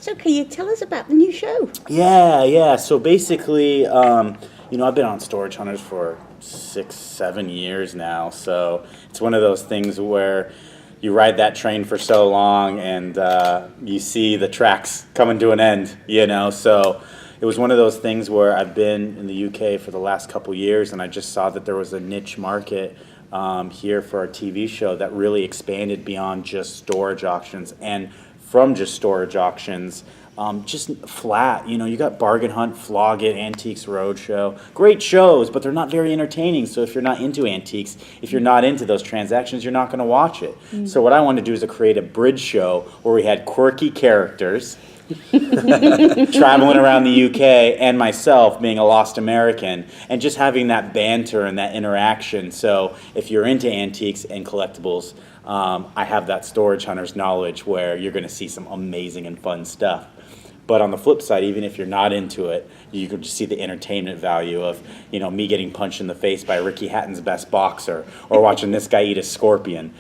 So can you tell us about the new show? Yeah. So basically, I've been on Storage Hunters for 6-7 years now. So it's one of those things where you ride that train for so long and you see the tracks coming to an end, So it was one of those things where I've been in the UK for the last couple years, and I just saw that there was a niche market here for our TV show that really expanded beyond just storage auctions, and from just storage auctions, just flat. You got Bargain Hunt, Flog It, Antiques Roadshow. Great shows, but they're not very entertaining. So if you're not into antiques, if you're not into those transactions, you're not going to watch it. So what I wanted to do is create a bridge show where we had quirky characters traveling around the UK, and myself being a lost American, and just having that banter and that interaction. So if you're into antiques and collectibles, I have that Storage Hunters knowledge where you're going to see some amazing and fun stuff. But on the flip side, even if you're not into it, you can just see the entertainment value of, me getting punched in the face by Ricky Hatton's best boxer, or watching this guy eat a scorpion.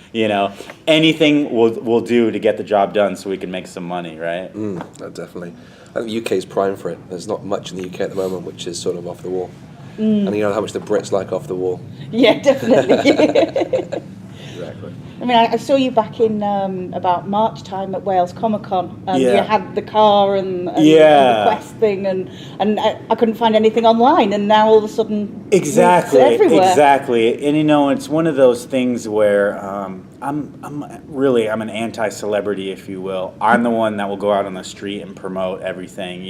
Anything will do to get the job done so we can make some money, right? No, definitely. I think the UK is prime for it. There's not much in the UK at the moment which is sort of off the wall. And you know how much the Brits like off the wall. Yeah, definitely. Exactly. I mean, I saw you back in about March time at Wales Comic Con, and Yeah. you had the car and the Quest thing, and I couldn't find anything online, and now all of a sudden Exactly, it's everywhere. exactly. And it's one of those things where I'm an anti-celebrity, if you will. I'm the one that will go out on the street and promote everything.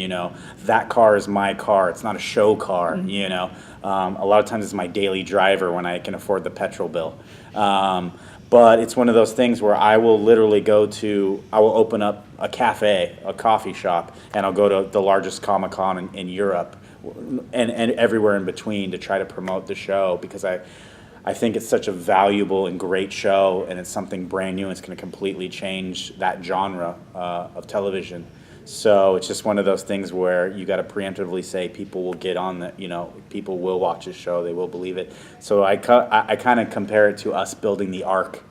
That car is my car. It's not a show car. A lot of times it's my daily driver when I can afford the petrol bill. But it's one of those things where I will literally I will open up a cafe, a coffee shop, and I'll go to the largest Comic Con in Europe and everywhere in between to try to promote the show, because I think it's such a valuable and great show, and it's something brand new, and it's going to completely change that genre of television. So it's just one of those things where you got to preemptively say people will get on the, people will watch the show, they will believe it. So I kind of compare it to us building the Ark.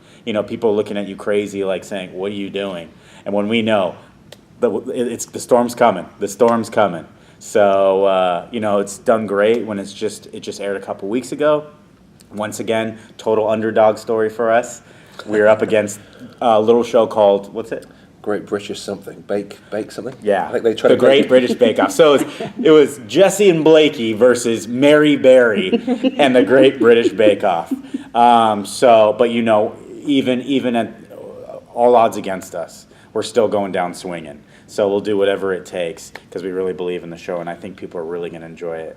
People looking at you crazy, like saying, "What are you doing?" And when we know it's the storm's coming, So it's done great when it just aired a couple weeks ago. Once again, total underdog story for us. We're up against a little show called, what's it? Great British something. Bake something? Yeah. I think they tried the Great British Bake Off. So it was Jesse and Blakey versus Mary Berry and the Great British Bake Off. But even at all odds against us, we're still going down swinging. So we'll do whatever it takes because we really believe in the show, and I think people are really going to enjoy it,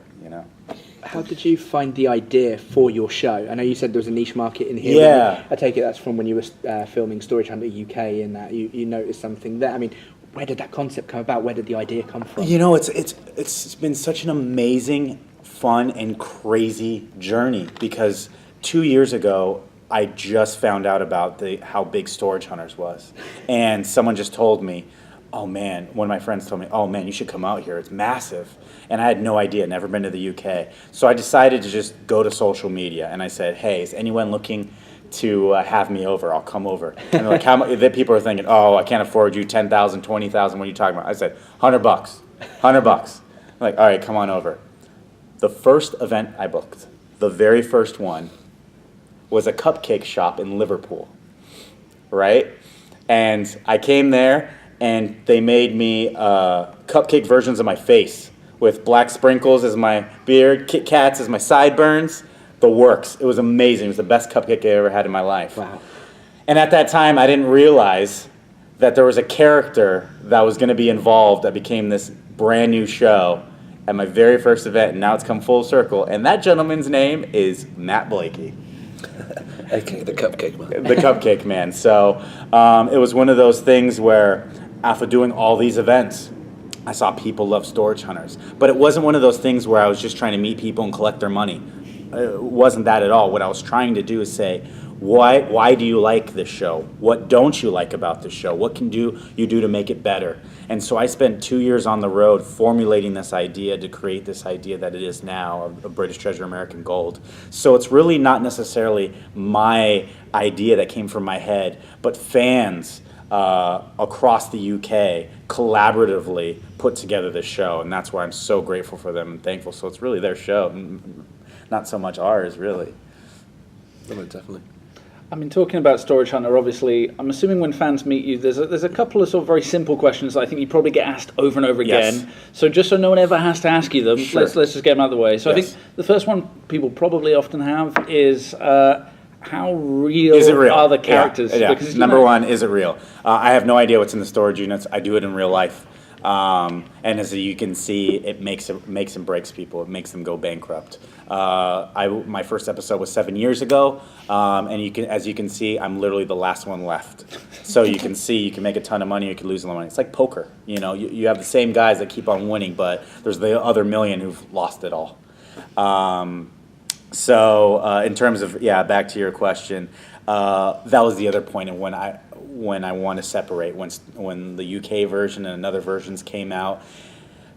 How did you find the idea for your show? I know you said there was a niche market in here. Yeah. I take it that's from when you were filming Storage Hunter UK, and that you noticed something there. I mean, where did that concept come about? Where did the idea come from? It's been such an amazing, fun, and crazy journey, because 2 years ago, I just found out about how big Storage Hunters was. And someone just told me, oh man, one of my friends told me, oh man, you should come out here, it's massive. And I had no idea, never been to the UK. So I decided to just go to social media, and I said, hey, is anyone looking to have me over? I'll come over. And they're like, how much? People are thinking, oh, I can't afford you, 10,000, 20,000, what are you talking about? I said, $100, $100. I'm like, all right, come on over. The first event I booked, the very first one, was a cupcake shop in Liverpool, right? And I came there, and they made me cupcake versions of my face with black sprinkles as my beard, Kit Kats as my sideburns, the works. It was amazing. It was the best cupcake I ever had in my life. Wow. And at that time, I didn't realize that there was a character that was going to be involved that became this brand new show at my very first event, and now it's come full circle. And that gentleman's name is Matt Blakey. Okay, the Cupcake Man. The Cupcake Man. So it was one of those things where after doing all these events, I saw people love Storage Hunters. But it wasn't one of those things where I was just trying to meet people and collect their money. It wasn't that at all. What I was trying to do is say, why do you like this show? What don't you like about this show? What can you do to make it better? And so I spent 2 years on the road formulating this idea to create this idea that it is now of British Treasure American Gold. So it's really not necessarily my idea that came from my head, but fans across the UK collaboratively put together this show, and that's why I'm so grateful for them and thankful. So it's really their show, not so much ours, really. No, definitely. I mean, talking about Storage Hunter, obviously, I'm assuming when fans meet you, there's a couple of sort of very simple questions that I think you probably get asked over and over again. Yes. So just so no one ever has to ask you them, Sure. let's just get them out of the way. So Yes. I think the first one people probably often have is how real, Is it real? are the characters? Yeah. Because, Number one, is it real? I have no idea what's in the storage units. I do it in real life. And as you can see, it makes and breaks people. It makes them go bankrupt. My first episode was 7 years ago, and as you can see, I'm literally the last one left. So you can see, you can make a ton of money, you can lose a lot of money. It's like poker. You have the same guys that keep on winning, but there's the other million who've lost it all. So in terms of, back to your question, that was the other point of when I want to separate, when the UK version and another versions came out.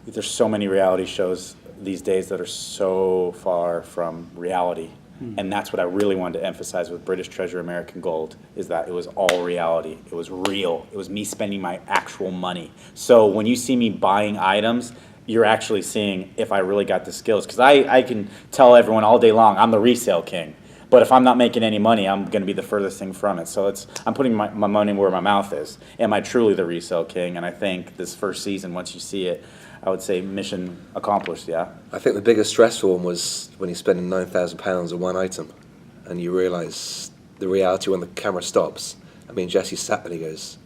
There's so many reality shows these days that are so far from reality. And that's what I really wanted to emphasize with British Treasure American Gold, is that it was all reality. It was real. It was me spending my actual money. So when you see me buying items, you're actually seeing if I really got the skills. Because I can tell everyone all day long, I'm the resale king. But if I'm not making any money, I'm going to be the furthest thing from it. So I'm putting my money where my mouth is. Am I truly the resale king? And I think this first season, once you see it, I would say mission accomplished, yeah. I think the biggest stressful one was when you're spending £9,000 on one item and you realise the reality when the camera stops. I mean, Jesse sat there and he goes,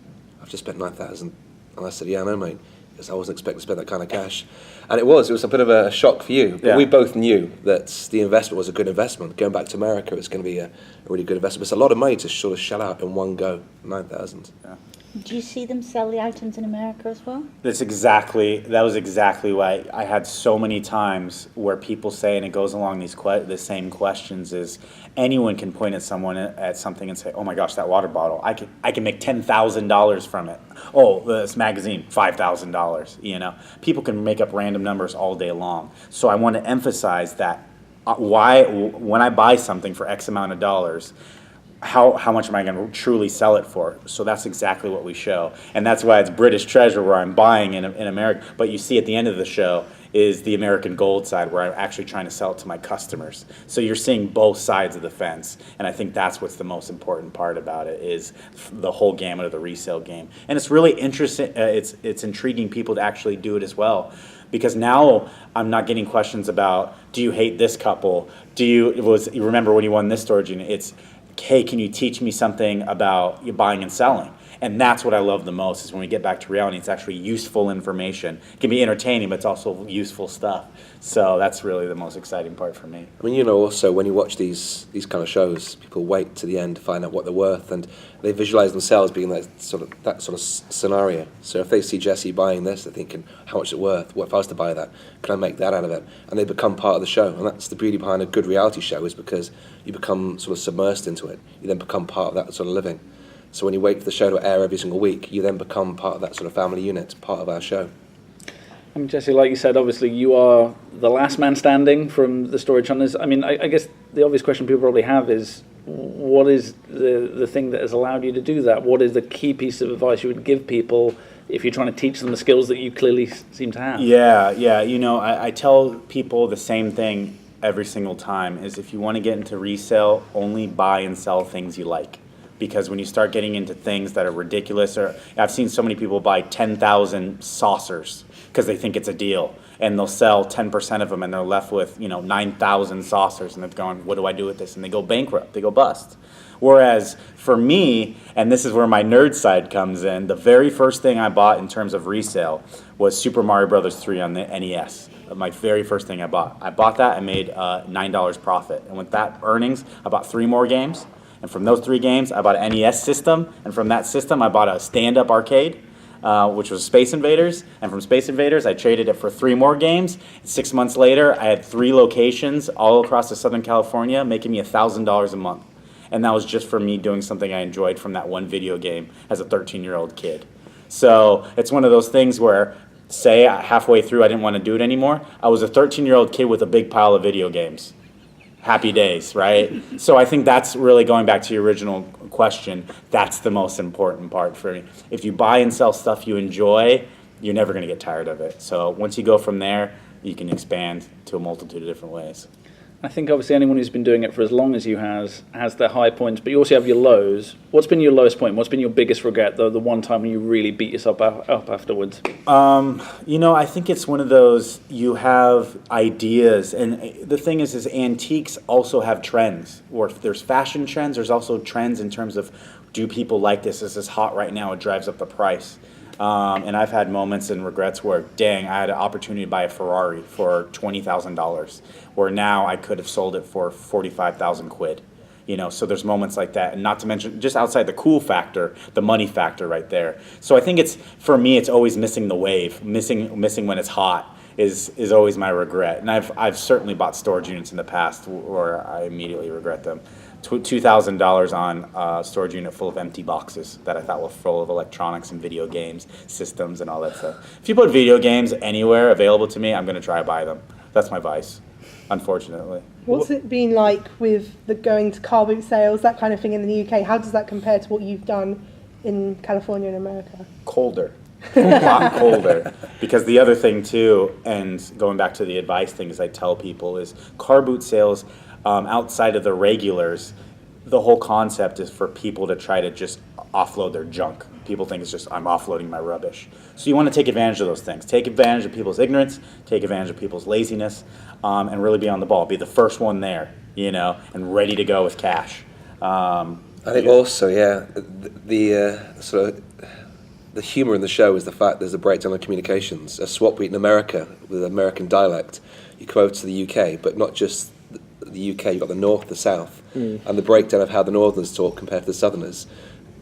I've just spent £9,000. And I said, yeah, I know, mate. Because I wasn't expecting to spend that kind of cash. And it was a bit of a shock for you. But we both knew that the investment was a good investment. Going back to America, it's going to be a really good investment. It's a lot of money to sort of shell out in one go, 9,000. Yeah. Do you see them sell the items in America as well? That was exactly why I had so many times where people say, and it goes along the same questions, is anyone can point at something and say, oh my gosh, that water bottle, I can make $10,000 from it. Oh, this magazine, $5,000, People can make up random numbers all day long. So I want to emphasize that when I buy something for X amount of dollars, how much am I going to truly sell it for? So that's exactly what we show. And that's why it's British Treasure, where I'm buying in America. But you see at the end of the show is the American Gold side, where I'm actually trying to sell it to my customers. So you're seeing both sides of the fence. And I think that's what's the most important part about it, is the whole gamut of the resale game. And it's really interesting. It's intriguing people to actually do it as well. Because now I'm not getting questions about, do you hate this couple? You remember when you won this storage unit? It's, hey, can you teach me something about your buying and selling? And that's what I love the most, is when we get back to reality, it's actually useful information. It can be entertaining, but it's also useful stuff. So that's really the most exciting part for me. I mean, also when you watch these kind of shows, people wait to the end to find out what they're worth, and they visualize themselves being that sort of scenario. So if they see Jesse buying this, they're thinking, how much is it worth? What if I was to buy that? Can I make that out of it? And they become part of the show. And that's the beauty behind a good reality show, is because you become sort of submersed into it. You then become part of that sort of living. So when you wait for the show to air every single week, you then become part of that sort of family unit, part of our show. I mean, Jesse, like you said, obviously you are the last man standing from the Storage Hunters. I mean, I guess the obvious question people probably have is, what is the thing that has allowed you to do that? What is the key piece of advice you would give people if you're trying to teach them the skills that you clearly seem to have? Yeah. I tell people the same thing every single time, is if you want to get into resale, only buy and sell things you like. Because when you start getting into things that are ridiculous, or I've seen so many people buy 10,000 saucers because they think it's a deal, and they'll sell 10% of them, and they're left with 9,000 saucers, and they're going, what do I do with this? And they go bankrupt, they go bust. Whereas for me, and this is where my nerd side comes in, the very first thing I bought in terms of resale was Super Mario Brothers 3 on the NES. My very first thing I bought. I bought that, I made $9 profit, and with that earnings, I bought 3 more games. And from those 3 games, I bought an NES system. And from that system, I bought a stand-up arcade, which was Space Invaders. And from Space Invaders, I traded it for 3 more games. 6 months later, I had 3 locations all across the Southern California, making me $1,000 a month. And that was just for me doing something I enjoyed from that one video game as a 13-year-old kid. So it's one of those things where, say halfway through I didn't want to do it anymore. I was a 13-year-old kid with a big pile of video games. happy days, right? So I think that's really going back to your original question. That's the most important part for me. If you buy and sell stuff you enjoy, you're never going to get tired of it. So once you go from there, you can expand to a multitude of different ways. I think obviously anyone who's been doing it for as long as you has their high points, but you also have your lows. What's been your lowest point? What's been your biggest regret, though, the one time when you really beat yourself up afterwards? I think it's one of those, you have ideas, and the thing is antiques also have trends. Or if there's fashion trends, there's also trends in terms of, do people like this? Is this hot right now? It drives up the price. And I've had moments and regrets where, dang, I had an opportunity to buy a Ferrari for $20,000, where now I could have sold it for 45,000 quid. So there's moments like that, and not to mention just outside the cool factor, the money factor right there. So I think for me, it's always missing the wave, missing when it's hot is always my regret. And I've certainly bought storage units in the past where I immediately regret them. $2,000 on a storage unit full of empty boxes that I thought were full of electronics and video games, systems, and all that stuff. If you put video games anywhere available to me, I'm going to try to buy them. That's my vice, unfortunately. What's it been like with the going to car boot sales, that kind of thing in the UK? How does that compare to what you've done in California and America? Colder. A lot colder. Because the other thing, too, and going back to the advice things I tell people, is car boot sales, outside of the regulars, the whole concept is for people to try to just offload their junk. People think it's just, I'm offloading my rubbish. So you want to take advantage of those things. Take advantage of people's ignorance, take advantage of people's laziness, and really be on the ball. Be the first one there, and ready to go with cash. I think also, the humour in the show is the fact there's a breakdown of communications. A swap meet in America with American dialect. You come over to the UK, but not just the UK, you've got the North, the South, and the breakdown of how the Northerners talk compared to the Southerners,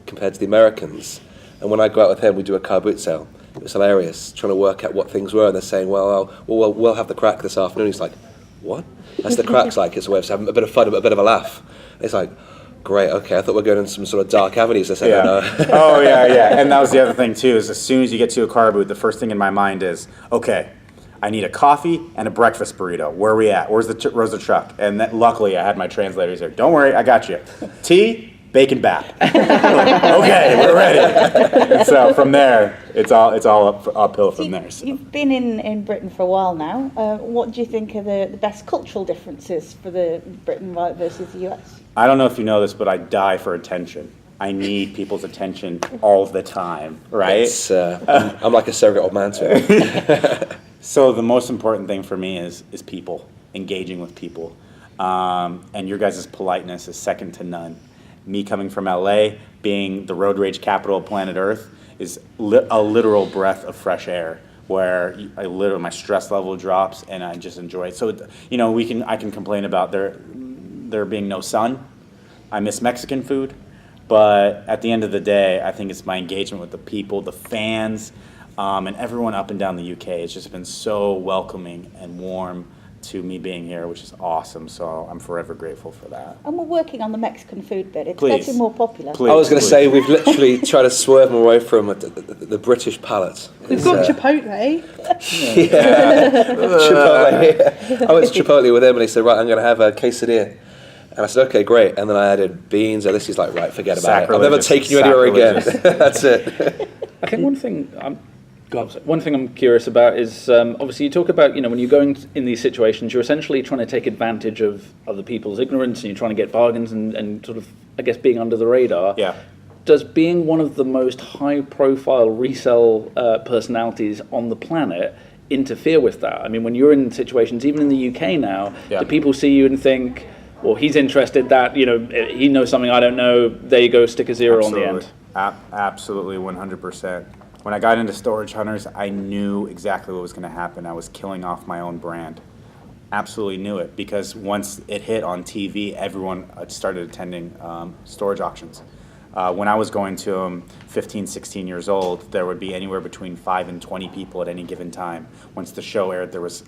compared to the Americans. And when I go out with him, we do a car boot sale. It was hilarious, trying to work out what things were, and they're saying, we'll have the crack this afternoon. He's like, what? That's the crack's like. It's a way of having a bit of fun, a bit of a laugh. It's like, great, okay, I thought we were going in some sort of dark avenues. I said, no. Oh, yeah. And that was the other thing, too, is as soon as you get to a car boot, the first thing in my mind is, okay, I need a coffee and a breakfast burrito. Where are we at? Where's the truck? And luckily, I had my translators there. Don't worry, I got you. Tea, bacon bap. Okay, we're ready. And so from there, it's all uphill from there. So. You've been in Britain for a while now. What do you think are the best cultural differences for the Britain versus the US? I don't know if you know this, but I die for attention. I need people's attention all the time, right? I'm like a surrogate old man to it. So the most important thing for me is people, engaging with people. And your guys' politeness is second to none. Me coming from LA, being the road rage capital of planet Earth, is a literal breath of fresh air where my stress level drops and I just enjoy it. So, I can complain about there being no sun. I miss Mexican food. But at the end of the day, I think it's my engagement with the people, the fans, and everyone up and down the UK. It's just been so welcoming and warm to me being here, which is awesome. So I'm forever grateful for that. And we're working on the Mexican food bit. It's Please. getting more popular. Please. I was going to say, we've literally tried to swerve them away from the British palate. We've got Chipotle. Chipotle. I went to Chipotle with him and he said, right, I'm going to have a quesadilla. And I said, okay, great. And then I added beans, and this is like, right, forget about it. I'm never taking you anywhere again. That's it. I think one thing I'm curious about is, obviously you talk about, when you're going in these situations, you're essentially trying to take advantage of other people's ignorance, and you're trying to get bargains and sort of, I guess, being under the radar. Yeah. Does being one of the most high-profile resale personalities on the planet interfere with that? I mean, when you're in situations, even in the UK now, do people see you and think, well, he's interested that, he knows something I don't know, there you go, stick a zero Absolutely. on the end. Absolutely, 100%. When I got into Storage Hunters, I knew exactly what was going to happen. I was killing off my own brand. Absolutely knew it, because once it hit on TV, everyone started attending storage auctions. When I was going to them, 15, 16 years old, there would be anywhere between 5 and 20 people at any given time. Once the show aired, there was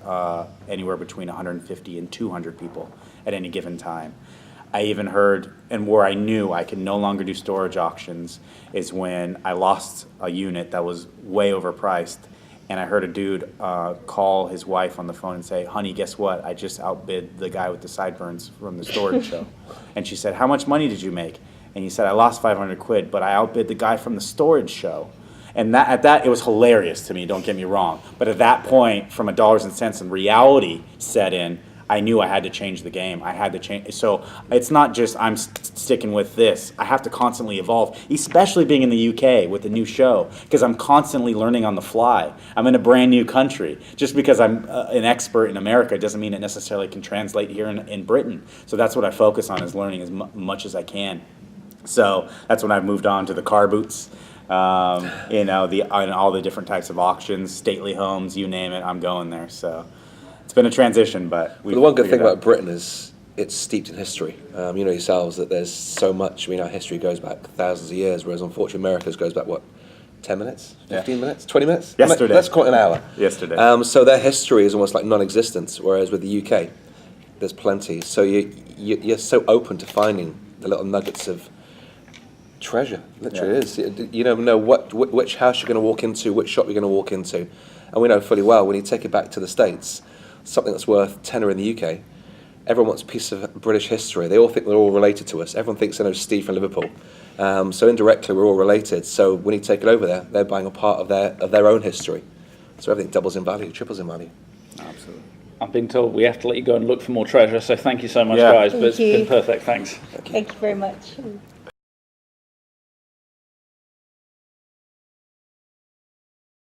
anywhere between 150 and 200 people at any given time. I even heard, and where I knew I could no longer do storage auctions, is when I lost a unit that was way overpriced, and I heard a dude call his wife on the phone and say, "Honey, guess what? I just outbid the guy with the sideburns from the storage show." And she said, "How much money did you make?" And he said, "I lost 500 quid, but I outbid the guy from the storage show." And it was hilarious to me, don't get me wrong. But at that point, from a dollars and cents and reality set in, I knew I had to change the game. I had to change. So it's not just I'm sticking with this. I have to constantly evolve, especially being in the UK with a new show, because I'm constantly learning on the fly. I'm in a brand new country. Just because I'm an expert in America doesn't mean it necessarily can translate here in Britain. So that's what I focus on, is learning as much as I can. So that's when I've moved on to the car boots. And all the different types of auctions, stately homes, you name it, I'm going there. So it's been a transition, but the one good thing about Britain is it's steeped in history. You know yourselves that there's so much. I mean, our history goes back thousands of years, whereas unfortunately America's goes back, what, 10 minutes, 15 minutes, 20 minutes? Yesterday. Let's call it an hour. Yesterday. So their history is almost like non-existent, whereas with the UK, there's plenty. So you're so open to finding the little nuggets of treasure. Literally is. You don't know which house you're going to walk into, which shop you're going to walk into. And we know fully well, when you take it back to the States, something that's worth tenner in the UK, everyone wants a piece of British history. They all think they're all related to us. Everyone thinks they know Steve from Liverpool. So indirectly, we're all related. So when you take it over there, they're buying a part of their own history. So everything doubles in value, triples in value. Absolutely. I'm being told we have to let you go and look for more treasure, so thank you so much, Yeah. guys. But it's Thank you. been perfect. Thanks. Thank you very much.